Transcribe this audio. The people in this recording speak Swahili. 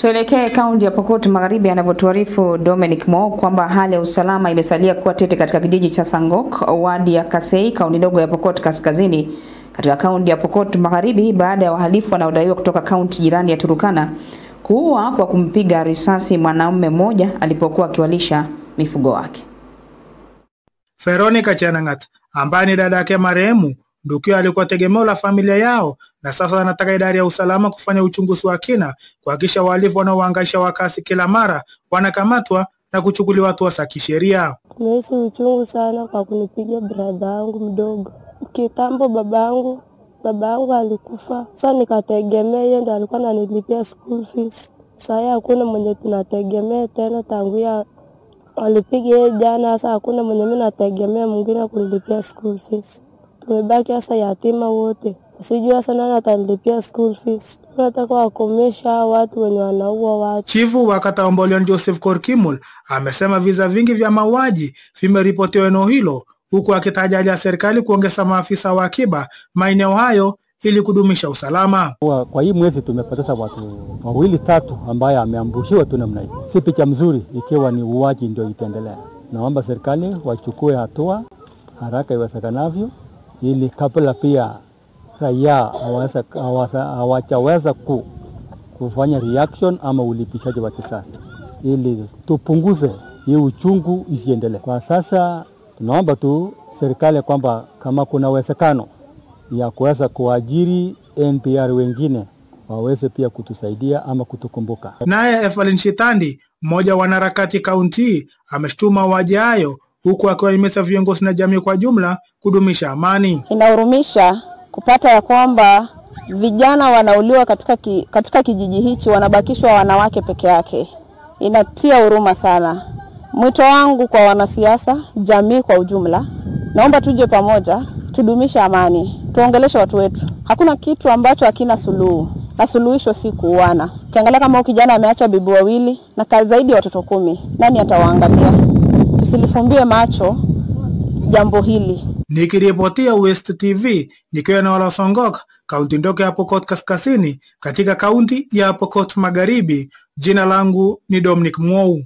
Tuelekee kaunti ya Pokot Magharibi anavyotuarifu Dominic Mo kwamba hali ya usalama imesalia kuwa tete katika kijiji cha Sangok, wadi ya Kasei, kaunti ndogo ya Pokot Kaskazini, katika kaunti ya Pokot Magharibi baada ya wahalifu wanaodaiwa kutoka kaunti jirani ya Turkana kuua kwa kumpiga risasi mwanaume mmoja alipokuwa akiwalisha mifugo wake. Veronica Chenangat, ambaye ni dada yake marehemu, ndugu alikuwa tegemeo la familia yao na sasa anataka idara ya usalama kufanya uchunguzi wa kina kuhakikisha wahalifu wanaohangaisha wakazi kila mara wanakamatwa na kuchukuliwa hatua za kisheria. Nahisi uchungu sana kwa kunipiga brother yangu mdogo. Kitambo babangu alikufa. Sasa nikategemea yeye ndiye alikuwa ananilipia school fees. Sasa hakuna mwenye tunategemea tena tangu alipiga yeye jana, sasa hakuna mwenye mimi nategemea mwingine kunilipia school fees. Tumebaki sasa yatima wote. Sijui sasa nani atanilipia school fees. Nataka wakomesha watu wenye wanaua watu. Chifu wa kata Ombolion Joseph Korkimul amesema visa vingi vya mauaji vimeripotiwa eneo hilo, huku akitaja serikali kuongeza maafisa wa akiba maeneo hayo ili kudumisha usalama. Kwa hii mwezi tumepoteza watu 2-3 ambaye ameambushiwa tu namna hii. Si picha mzuri ikiwa ni uaji ndio itaendelea. Naomba serikali wachukue hatua haraka iwezekanavyo ili kabla pia raia hawajaweza kufanya reaction ama ulipishaji wa kisasi, ili tupunguze hii uchungu isiendelee. Kwa sasa tunaomba tu serikali kwamba kama kuna uwezekano ya kuweza kuajiri NPR wengine waweze pia kutusaidia ama kutukumbuka. Naye Evelyn Shitandi, mmoja wa wanaharakati kaunti, ameshtuma waje hayo huku akiwahimiza viongozi na jamii kwa jumla kudumisha amani. Inahurumisha kupata ya kwamba vijana wanauliwa katika kijiji hichi, wanabakishwa wanawake peke yake. Inatia huruma sana. Mwito wangu kwa wanasiasa, jamii kwa ujumla, naomba tuje pamoja, tudumisha amani, tuongeleshe watu wetu. Hakuna kitu ambacho hakina suluhu, na suluhisho si kuuana. Ukiangalia kama kijana ameacha bibi wawili na zaidi ya watoto 10, nani atawaangalia? Tusilifumbie macho jambo hili. Nikiripotia West TV nikiwa na wala Sangok, kaunti ndogo ya Pokot Kaskazini katika kaunti ya Pokot Magharibi. Jina langu ni Dominic Mwou.